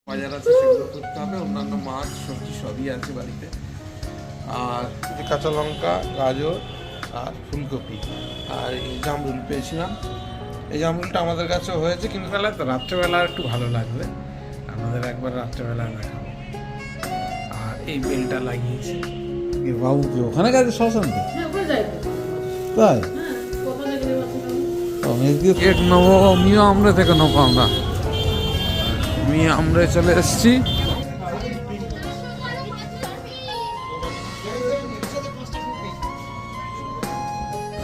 বাজার আছে সেগুলো করতে হবে, অন্যান্য মাছ সবজি সবই আছে বাড়িতে। আর কাঁচা লঙ্কা, গাজর আর ফুলকপি আর এই জামরুল পেয়েছিলাম। এই জামরুলটা আমাদের কাছে হয়েছে, কিন্তু বেলা তো রাত্রেবেলা একটু ভালো লাগবে, আমাদের একবার রাত্রেবেলা দেখাবো। আর এই বেলটা লাগিয়েছি। বাবু কি ওখানে গেছে শ্মশানতে? তাই কেক নেবো, মিও আমরা থেকে নেবো। আমরা মিও আমরা চলে এসছি।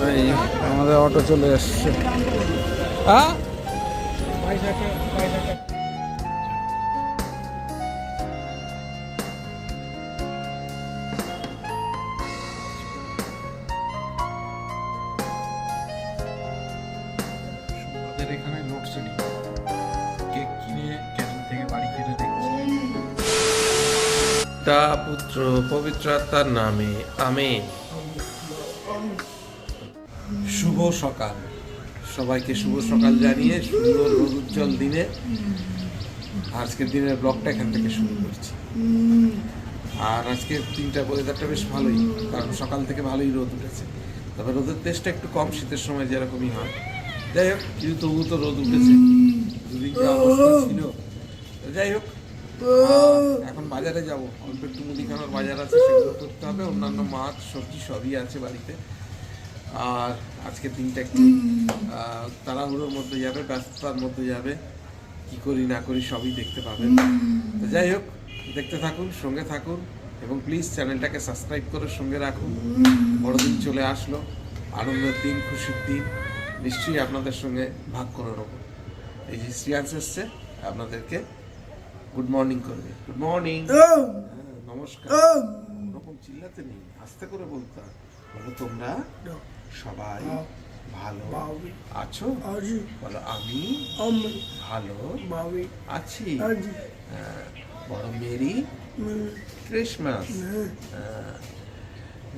এই আমাদের অটো চলে এসছে। হ্যাঁ এখানে লোডশেডিং, কেক কিনে ক্যান্টিন থেকে বাড়ি কিনে দেখছি। পিতা পুত্র পবিত্র আত্মার নামে আমেন। শুভ সকাল, সবাইকে শুভ সকাল জানিয়ে সুন্দর রোদ উজ্জ্বল দিনে আজকের দিনের ব্লগটা এখান থেকে শুরু করছি। আর আজকের দিনটা ওয়েদারটা বেশ ভালোই, কারণ সকাল থেকে ভালোই রোদ উঠেছে। তবে রোদের তেজটা একটু কম, শীতের সময় যেরকমই হয়। যাই হোক, কিন্তু তবু তো রোদ উঠেছে, দুদিন যা অবস্থা ছিল। যাই হোক, এখন বাজারে যাব, অল্প একটু মুদিখানার বাজার আছে সেগুলো করতে হবে, অন্যান্য মাছ সবজি সবই আছে বাড়িতে। আর আজকের দিনটা একটু তাড়াহুড়োর মধ্যে যাবে, ব্যস্ততার মধ্যে যাবে, কি করি না করি সবই দেখতে পাবেন। তো যাই হোক, দেখতে থাকুন, সঙ্গে থাকুন এবং প্লিজ চ্যানেলটাকে সাবস্ক্রাইব করে সঙ্গে রাখুন। বড়দিন চলে আসলো, আনন্দের দিন, খুশির দিন, নিশ্চয়ই আপনাদের সঙ্গে ভাগ করে নেব। এই যে শ্রিয়াংশ এসছে, আপনাদেরকে গুড মর্নিং করবে। গুড মর্নিং, নমস্কার। ওরকম চিল্লাতে নেই, আস্তে করে বলতে হয়। বলো তোমরা সবাই ভালো আছো? বলো আমি ভালো আছি। বড় মেরি ক্রিসমাস।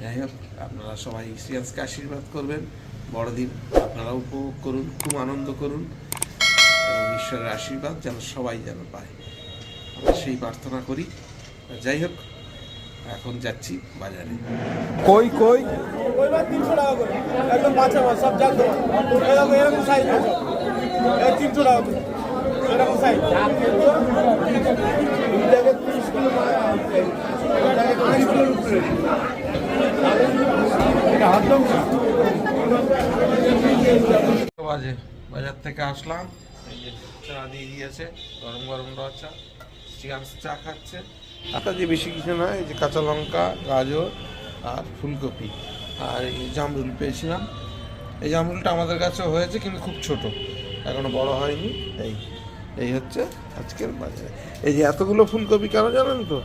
যাই হোক, আপনারা সবাই শ্রিয়াংশকে আশীর্বাদ করবেন। বড়দিন আপনারা উপভোগ করুন, খুব আনন্দ করুন এবং ঈশ্বরের আশীর্বাদ যেন সবাই যেন পায়, আমরা সেই প্রার্থনা করি। যাই হোক, এখন যাচ্ছি বাজারে। কই কই 300 টাকা করে একদম বাচ্চা মাছ সব জাল দেওয়া এরকম সাইজ 300 টাকা করে এরকম সাইজ। এটাকে 30 কিলো মাছ, এটাকে 30 কিলোর উপরে। এটা হাত দাও না। বাজে বাজার থেকে আসলাম, এই যে চা দিয়ে দিয়েছে, গরম গরম রোদ চা। শ্রিয়াংশ চা খাচ্ছে। আটা দিয়ে বেশি কিছু না, এই যে কাঁচা লঙ্কা, গাজর আর ফুলকপি আর এই জামরুল পেয়েছিলাম। এই জামরুলটা আমাদের কাছে হয়েছে, কিন্তু খুব ছোট, এখনো বড় হয়নি। এই হচ্ছে আজকের বাজারে। এই যে এতগুলো ফুলকপি কেন জানেন তো?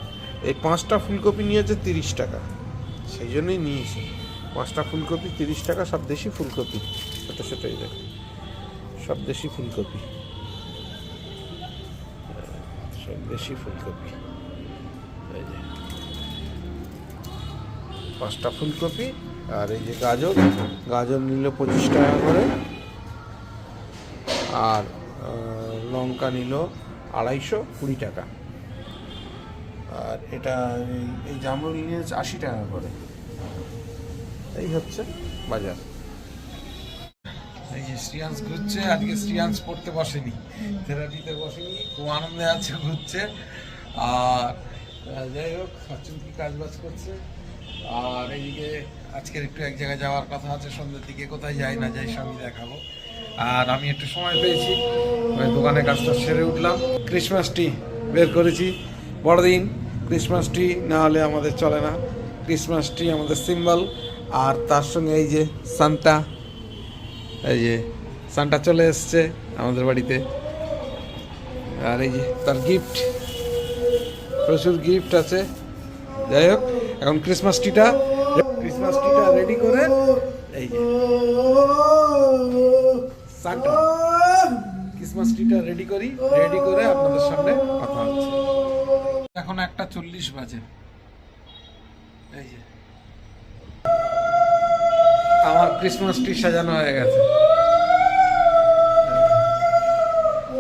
এই 5টা ফুলকপি নিয়েছে 30 টাকা, সেই জন্যই নিয়েছি। 5টা ফুলকপি 30 টাকা, সব দেশি ফুলকপি, ছোটো ছোটোই দেখুন, সব দেশি ফুলকপি, সব দেশি ফুলকপি। এই যে 5টা ফুলকপি আর এই যে গাজর, গাজর নিল 25 টাকা করে, আর লঙ্কা নিল 220 টাকা, আর এটা এই জামরুল নিয়েছে 80 টাকা করে। এই হচ্ছে বাজার। এই যে শ্রিয়াংশ ঘুরছে, আজকে শ্রিয়াংশ পড়তে বসেনি, থেরাপিতে বসেনি, খুব আনন্দে আছে, ঘুরছে। আর যাই হোক, চুমকি কাজ বাজ করছে। আর এইদিকে আজকের একটু এক জায়গায় যাওয়ার কথা আছে সন্ধ্যের দিকে, কোথায় যাই না যাই সবই দেখাবো। আর আমি একটু সময় পেয়েছি, ওই দোকানে কাজটা সেরে উঠলাম। ক্রিসমাস ট্রি বের করেছি, বড়দিন ক্রিসমাস ট্রি না হলে আমাদের চলে না, ক্রিসমাস ট্রি আমাদের সিম্বল। আর তার সঙ্গে এই যে সান্টা, এই যে সান্টা চলে এসছে আমাদের বাড়িতে। আর এই যে তার গিফট, প্রচুর গিফট আছে। যাই হোক, এখন ক্রিসমাস ট্রিটা রেডি করে, এই যে সান্টা ক্রিসমাস ট্রিটা রেডি করে আপনাদের সামনে কথা হচ্ছে। এখন 1:40 বাজে। এই যে আমার ক্রিসমাস ট্রি সাজানো হয়ে গেছে।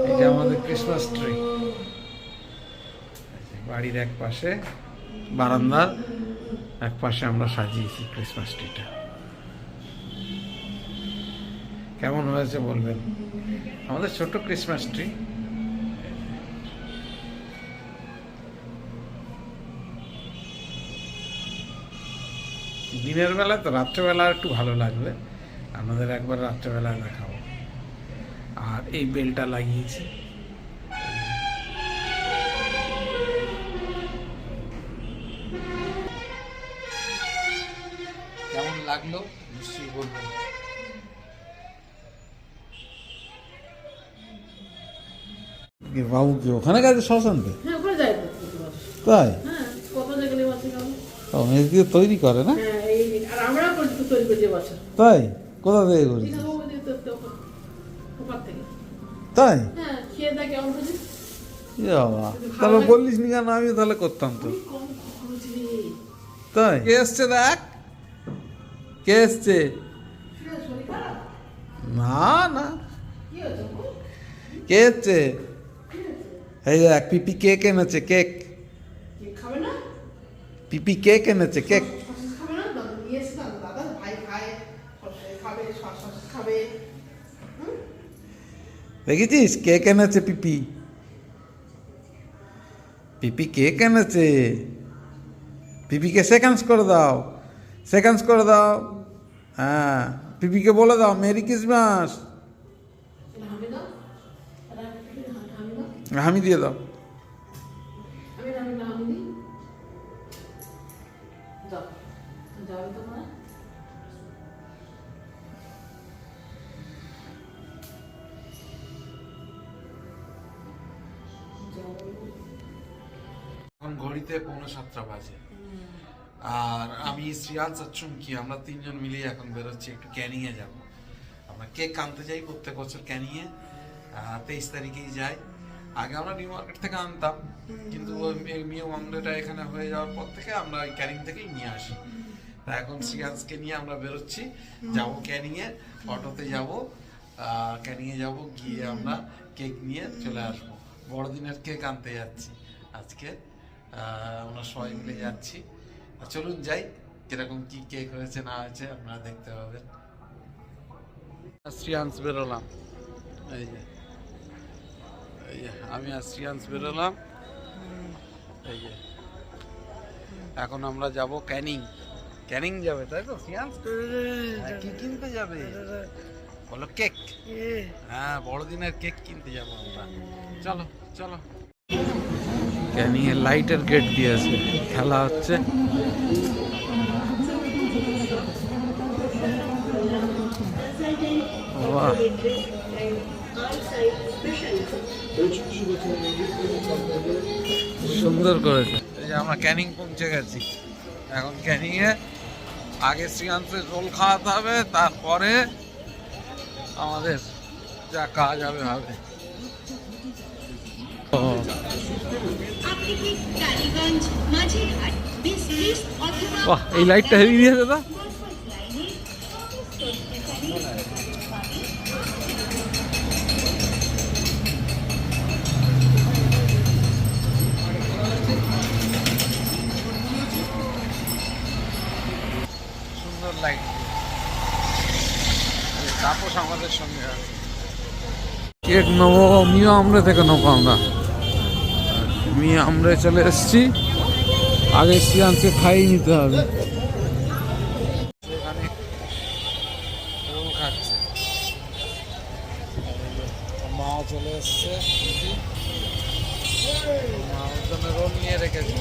এই যে আমাদের ক্রিসমাস ট্রি। বাড়ির এক পাশে বারান্দার এক পাশে আমরা সাজিয়েছি ক্রিসমাস ট্রিটা। কেমন হয়েছে বলবেন। আমাদের ছোট্ট ক্রিসমাস ট্রি। দিনের বেলা তো, রাত্রেবেলা একটু ভালো লাগবে, আমাদের একবার রাত্রেবেলা দেখাবো। আর এই বেলটা লাগিয়েছি। কেমন লাগলো নিশ্চয়ই বলবেন। বাবু কি ওখানে গেছে শ্মশানতে? হ্যাঁ, ওখানে যাই তো প্রতি বছর। তাই? হ্যাঁ, কত জায়গায় বছর গেল। মেয়েকে তৈরি করে না? হ্যাঁ, আর আমরাও তৈরি করি যে বছর। তাই? কোথা থেকে করি? দীঘা ভবনে ওপার থেকে। তাই? হ্যাঁ, খেয়ে দেখে কেমন হয়েছে। বাবা, তাহলে বললিস নি কেন? আমিও তাহলে করতাম তো। কম খরচ রে। তাই? কে এসছে দেখ, কে এসছে? শরীর খারাপ? না না, কি হয়েছে? কে এসছে? এই দেখ, পিপি কেক এনেছে, কেক। খাবে না? পিপি কেক এনেছে, কেক। খাবে না? দাদা নিয়ে এসে দাদা ভাই খায়, খাবে, শ্বাস খাবে। দেখেছিস, কেক এনেছে পিপি। পিপি কেক এনেছে। পিপিকে সেকেন্ডস করে দাও, সেকেন্ডস করে দাও। হ্যাঁ, পিপিকে বলে দাও মেরি ক্রিসমাস। হামি দাও, হামি দাও। হামি দিয়ে দাও। আমি হামি দিই। যাও, যাবে তো না। এখন ঘড়িতে 6:45 বাজে। আর আমি শ্রিয়ান্স আর চুমকি আমরা তিনজন মিলিয়ে এখন বেরোচ্ছি একটু ক্যানিংয়ে যাব। আমরা কেক আনতে যাই প্রত্যেক বছর ক্যানিংয়ে, 23 তারিখেই যাই। আগে আমরা নিউ মার্কেট থেকে আনতাম, কিন্তু নিউ মার্কেটটা এখানে হয়ে যাওয়ার পর থেকে আমরা ওই ক্যানিং থেকেই নিয়ে আসি। তা এখন শ্রিয়ান্সকে নিয়ে আমরা বেরোচ্ছি, যাবো ক্যানিংয়ে, অটোতে যাব, ক্যানিংয়ে যাব, গিয়ে আমরা কেক নিয়ে চলে আসবো। বড়দিনের কেক আনতে যাচ্ছি আজকে, আমরা সবাই মিলে যাচ্ছি। চলুন যাই, কিরকম কি কেক হয়েছে না হয়েছে আপনারা দেখতে পাবেন। শ্রিয়াংশ বেরোলাম, এই যে আমি আর শ্রিয়াংশ বেরোলাম, এই যে এখন আমরা যাব ক্যানিং। ক্যানিং যাবে তাই তো শ্রিয়াংশ? কি কিনতে যাবে বলো? কেক। হ্যাঁ, বড়দিনের কেক কিনতে যাবো আমরা। চলো চলো। ক্যানিং এর লাইটের গেট দিয়েছে, খেলা হচ্ছে। বাহ, সুন্দর করেছে। এই যে আমরা ক্যানিং পৌঁছে গেছি। এখন ক্যানিং এ আগে শ্রীকান্তের রোল খাওয়াতে হবে, তারপরে আমাদের যা কাজ হবে হবে। বাহ, এই লাইটটা হেভি দিয়েছে তো। সুন্দর লাইট। তাপস আমাদের সঙ্গে আছে। কেক নেবো মিয়া আমরে থেকে নেবো আমরা। মিয়া আমরে চলে এসছি, আগে শ্রিয়াংশকে খাইয়ে নিতে হবে। সেখানে রোল খাচ্ছে, মাও চলে এসছে, মার জন্য রোল নিয়ে রেখেছে।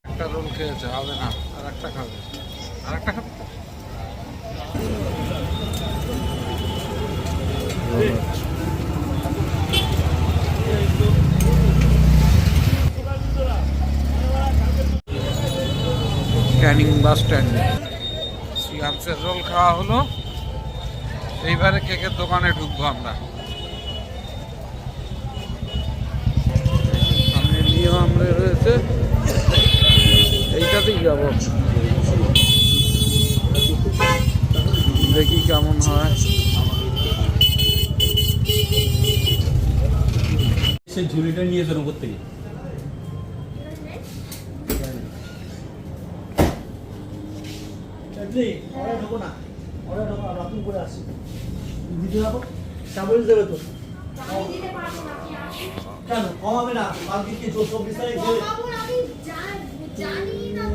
একটা রোল খেয়েছে, হবে না, আর একটা খাবে, আর একটা খাবে। ক্যানিং বাস স্ট্যান্ডে শ্রীকান্তের রোল খাওয়া হলো, এইবারে কেকের দোকানে ঢুকবো আমরা। সামনে নিয়ে আমরা রয়েছে, এইটাতেই যাব, দেখি কেমন হয়। সে ঝুলিটা নিয়ে এসেন উপর থেকে। কেন কমাবে না? কালকে কি 24 তারিখ জানি না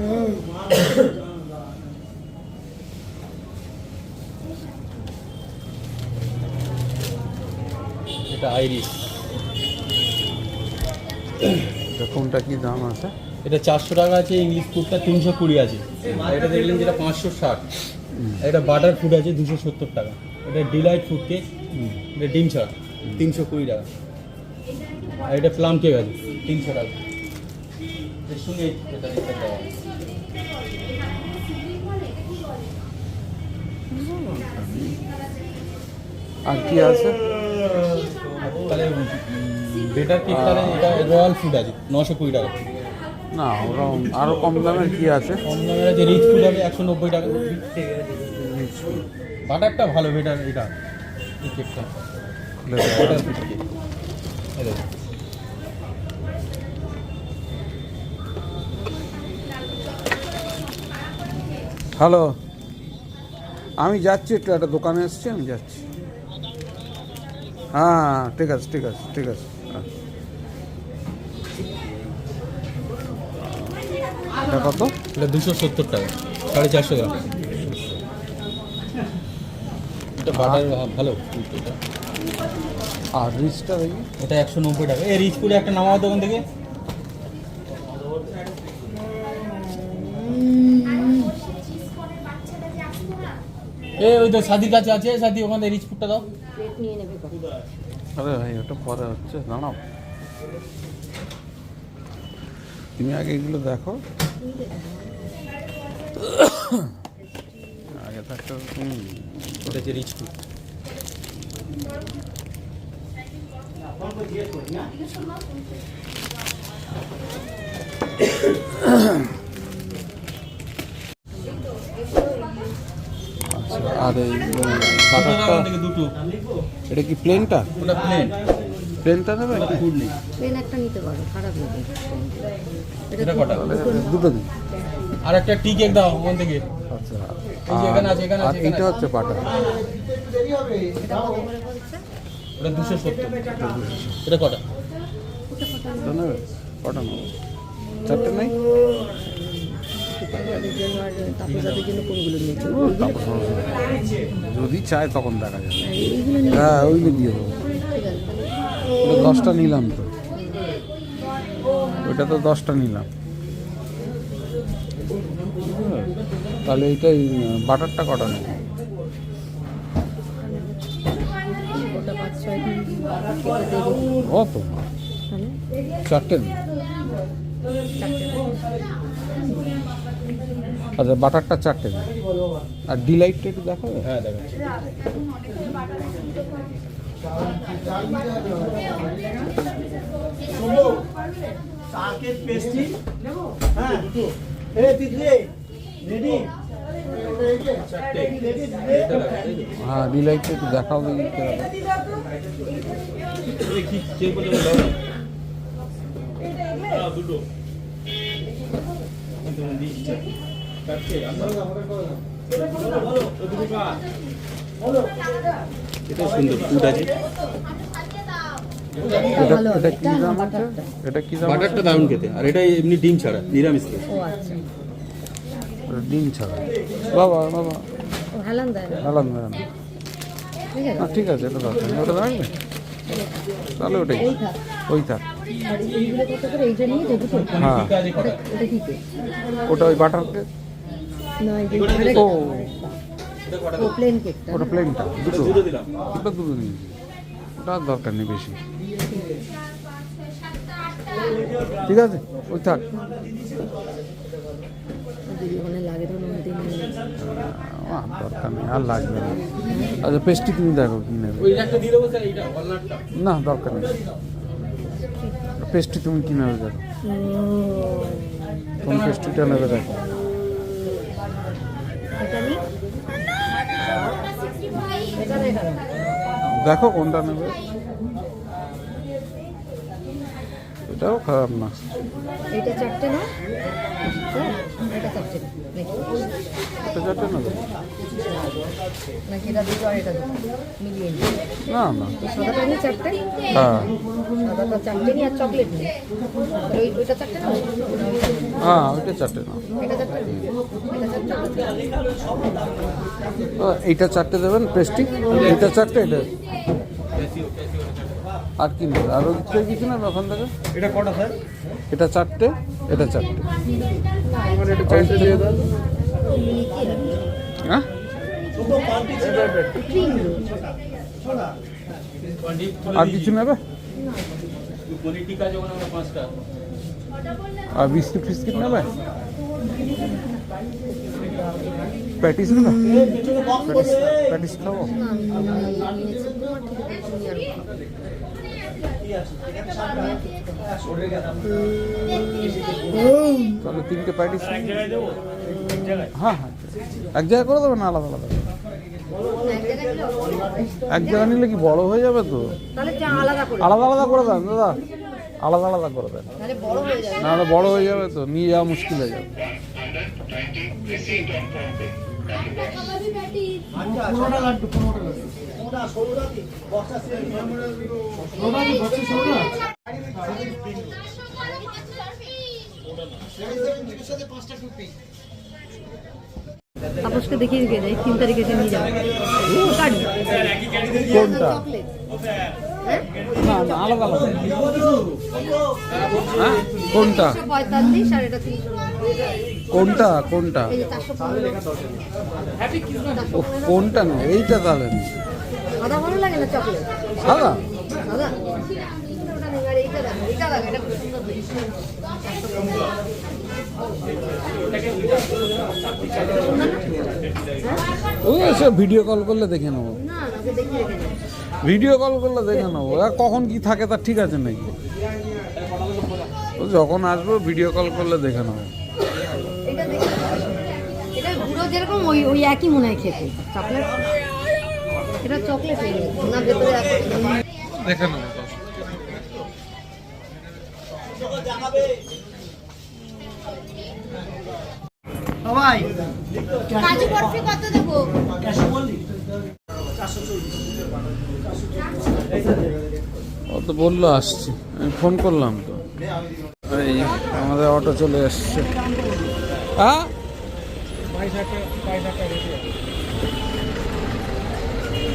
এটা আইরিশ, এটা কোনটা কি দাম আছে? এটা 400 টাকা আছে, ইংলিশ ফুডটা 320 আছে, আর এটা দেখলেন যেটা 560, এটা বাটার ফুড আছে 270 টাকা, এটা ডিলাইট ফুড কেক, এটা ডিম ছাড়া 320 টাকা, আর এটা প্লাম কেক আছে 300 টাকা। এর সঙ্গে এটা দেওয়া আছে। আর কি আছে? তাহলে বেটার কেক, তাহলে এটা রয়্যাল ফুড আছে 920 টাকা। না, ওরা আরও কম দামের কি আছে? কম দামের আছে রিচ ফুড হবে 190 টাকা। বাটারটা ভালো, বেটার এটা এই কেকটা বাটার ফুড কেক। এই দেখো। হ্যালো, আমি যাচ্ছি, একটু একটা দোকানে এসেছি, আমি যাচ্ছি। হ্যাঁ, ঠিক আছে ঠিক আছে ঠিক আছে। হ্যাঁ। এটা কত? এটা 270 টাকা, 450 গ্রাম। এটা বাটার ভালো এটা। আর রিচটা দেখি। এটা 190 টাকা। এই রিচ ফুডে একটা নামাও দোকান থেকে। ওই তো সাদির কাছে আছে, সাদি ওখানে রিচ ফুডটা দাও। আরে ভাই, ওটা পরে হচ্ছে, দাঁড়াও। তুমি আগে এগুলো দেখো, আগে থাকতে। এটা হচ্ছে রিচ ফুড। আর এই বাটারটা, থেকে দুটো। এটা কি প্লেনটা? ওটা প্লেন, প্লেনটা নেবে? ফুড নেই। প্লেন একটা নিতে পারো, খারাপ লাগে। এটা কটা? দুটো দিন। আর একটা টি কেক দাও ওখান থেকে। আচ্ছা, এই যে এখানে আছে, এখানে আর আছে, এখানে এইটা আছে। হচ্ছে বাটার। এটা কত করে বলছে? ওটা 270। এটা কটা? এটা নেবে? কটা নেবে? চারটে নেই? তাদের জন্য আর তাপসাদের জন্য কোনগুলো নিয়েছে? তারপর যদি চায় তখন দেখা যাবে। এইগুলো নিয়ে হ্যাঁ, ওইগুলো দিয়ে দেবো। ঠিক আছে তাহলে। ওটা 10টা নিলাম তো, ওইটা তো 10টা নিলাম। তাহলে এইটাই বাটারটা কটা নেই? ওটা 5-6 দিন কেটে দেবো। ও তো তাহলে চারটে দিন। আচ্ছা, বাটারটা চারটে দিন। আর ডিলাইটটা একটু দেখাবে? হ্যাঁ দেখাচ্ছি। সাকেট পেস্ট্রি হ্যাঁ এ তিতলি রেডি হ্যাঁ, ডিলাইটটা একটু দেখাও দেখি কিরকম। কি কেক বলে দাও না। দুটো। তুমি দিচ্ছ। কাটকে আমরা এটা সুন্দর ফুড আছে। এটা কি দাম আছে? এটা কি দাম? বাটারটা দারুণ খেতে, আর এটা এমনি ডিম ছাড়া নিরামিষ কেক। ও আচ্ছা, এটা ডিম ছাড়া। বাবা বাবা, ও হেলান দেয় না। আলাম ম্যাডাম। ঠিক আছে, না ঠিক আছে, এটা দরকার নেই। ওটা রাখবে? তাহলে ওটাই, ওই থাক। ওই থাক। আর এইগুলো কত করে? এইটা নিয়ে দেবো তো? হ্যাঁ, ওটা ওটা কি কে? ওটা ওই বাটার কেক। না, এই যে ধারে ও, ও প্লেন কেকটা। ওটা প্লেনটা দুটো। দুটো দিলাম। ওটা দুটো নিয়েছি, ওটা আর দরকার নেই বেশি। ঠিক আছে, ওই থাক। যদি ওখানে লাগে তো মনে দিন নিয়ে নেবো। আর দরকার নেই, আর লাগবে না। আচ্ছা, পেস্ট্রি তুমি দেখো কি নেবে। ওই একটা দিয়ে দেবো স্যার, এইটা ওয়ালনাটটা। না, দরকার নেই। পেস্ট্রি তুমি কি নেবে দেখো, কোন পেস্ট্রিটা নেবে দেখো। এটা নিই। এটা দেখা দেখো কোনটা নেবে। এটাও খারাপ না। এটা চারটে না? হ্যাঁ, এটা চারটে নাকি? এটা চারটে না তো? নাকি এটা দুটো আর এটা দুটো মিলিয়ে নিই? না না, সাদাটা নিয়ে চারটে? হ্যাঁ সাদাটা চারটে নিয়ে আর চকলেট নিই। ওইটা চারটে না? হ্যাঁ, ওইটা চারটে না। এটা চারটে? এটা চারটে? এইটা চারটে দেবেন পেস্ট্রি, এটা চারটে, এটা আর কি নেবে? আরও কিছু নেবে ওখান থেকে? এটা কটা স্যার? এটা চারটে, এটা চারটে। হ্যাঁ, আর কিছু নেবে? পনির টিকা যখন আমরা 5টা। আর বিস্কিট ফিস্কিট নেবে? প্যাটিস নেবে? প্যাটিস খাবো? তাহলে 3টে প্যাটিস। হ্যাঁ হ্যাঁ, এক জায়গায় করে দেবে না আলাদা আলাদা? এক জায়গায় নিলে কি বড় হয়ে যাবে তো? তাহলে যা আলাদা করে আলাদা আলাদা করে দেন দাদা, আলাদা আলাদা করে দেন, তাহলে বড় হয়ে যাবে। নাহলে বড় হয়ে যাবে তো, নিয়ে যাওয়া মুশকিল হয়ে যাবে। তাপসকে দেখিয়ে দিয়ে যাই 3 তারিখে এসে নিয়ে যাবে। কার্ড কোনটা? চকলেট। না না, আলাদা আলাদা। হ্যাঁ, কোনটা 45 আর এটা 300। কোনটা কোনটা? এই যে 415। ওহ, কোনটা না, এইটা তাহলে না। সাদা ভালো লাগে না চকলেট? সাদা? সাদা? ওটা নেই, আর এইটা দেখো, এটা দেখো, এটা খুব সুন্দর দেখতে। ওই এসে ভিডিও কল করলে দেখে নেবো, না না, ওকে দেখিয়ে রেখে দেবো। ভিডিও কল করলে দেখে নেবো। আর কখন কি থাকে তার ঠিক আছে নাকি? ও যখন আসবো ভিডিও কল করলে দেখে নেবো। এটা দেখে এটা গুঁড়ো যেরকম ওই ওই একই মনে হয় খেতে চকলেট। এটা চকলেট না, ভেতরে আছে। দেখে নেবো তো। সবাই কাজু বরফি কত দেবো? ও তো বললো আসছি, আমি ফোন করলাম তো। এই আমাদের অটো চলে এসছে। হ্যাঁ,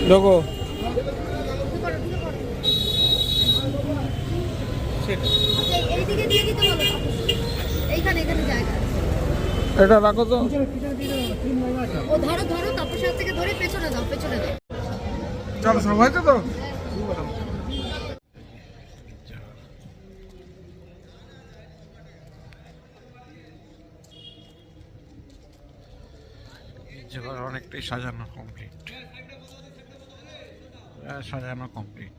ঢোকো। এইদিকে দিয়ে দিতে বলো। এইখানে এখানে জায়গা। এটা রাখো তো। ও ধরো ধরো, তারপর সাথে থেকে ধরে পেছনে দাও, পেছনে দাও। চলো, সব হয়েছে তো? অনেকটাই সাজানো কমপ্লিট, সাজানো কমপ্লিট।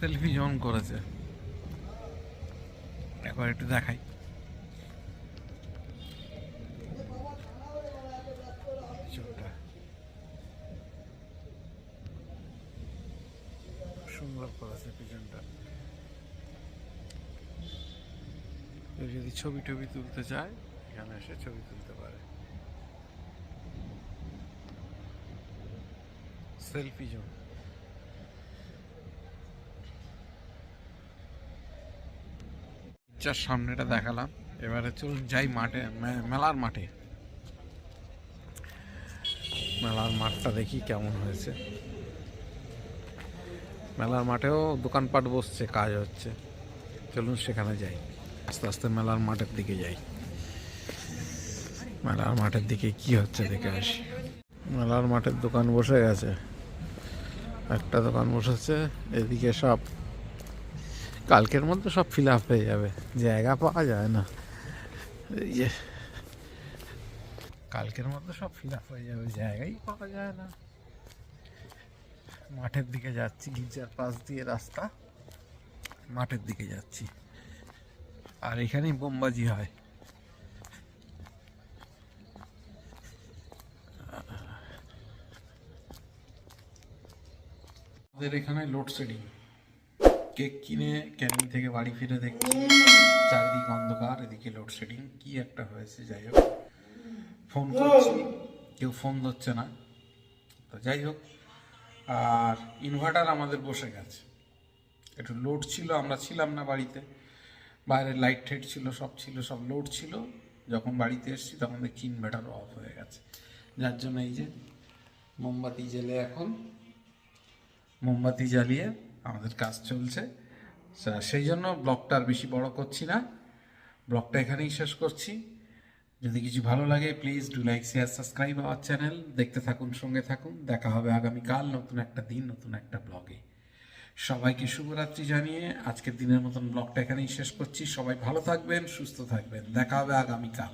সেলফি জন করেছে, একবার একটু দেখাই। সুন্দর করেছে পিছনটা। কেউ যদি ছবি টবি তুলতে চায় এখানে এসে ছবি তুলতে পারে। Selfie zone. যার সামনেটা দেখালাম, এবারে চলুন যাই মাঠে, মেলার মাঠে। মেলার মাঠটা দেখি কেমন হয়েছে। মেলার মাঠেও দোকানপাট বসছে, কাজ হচ্ছে। চলুন সেখানে যাই, আস্তে আস্তে মেলার মাঠের দিকে যাই। মেলার মাঠের দিকে কি হচ্ছে দেখে আসি। মেলার মাঠের দোকান বসে গেছে, একটা দোকান বসেছে। এদিকে সব কালকের মধ্যে সব ফিল আপ হয়ে যাবে, জায়গা পাওয়া যায় না। ইয়ে কালকের মধ্যে সব ফিল আপ হয়ে যাবে, জায়গাই পাওয়া যায় না। মাঠের দিকে যাচ্ছি, গির্জার পাশ দিয়ে রাস্তা, মাঠের দিকে যাচ্ছি। আর এখানেই বোমবাজি হয়। আমাদের এখানে লোডশেডিং। কেক কিনে ক্যানিং থেকে বাড়ি ফিরে দেখছি চারিদিক অন্ধকার, এদিকে লোডশেডিং। কি একটা হয়েছে, যাই হোক। ফোন করছি, কেউ ফোন ধরছে না, তো যাই হোক। আর ইনভার্টার আমাদের বসে গেছে, একটু লোড ছিল, আমরা ছিলাম না বাড়িতে, বাইরের লাইট টাইট ছিল, সব লোড ছিল। যখন বাড়িতে এসেছি তখন দেখি ইনভার্টারও অফ হয়ে গেছে, যার জন্য এই যে মোমবাতি জ্বেলে, এখন মোমবাতি জ্বালিয়ে আমাদের কাজ চলছে। সেই জন্য ব্লগটা আর বেশি বড় করছি না, ব্লগটা এখানেই শেষ করছি। যদি কিছু ভালো লাগে please do like, share, subscribe our channel. দেখতে থাকুন, সঙ্গে থাকুন। দেখা হবে আগামীকাল নতুন একটা দিন, নতুন একটা ব্লগে। সবাইকে শুভরাত্রি জানিয়ে আজকের দিনের মতন ব্লগটা এখানেই শেষ করছি। সবাই ভালো থাকবেন, সুস্থ থাকবেন। দেখা হবে আগামীকাল।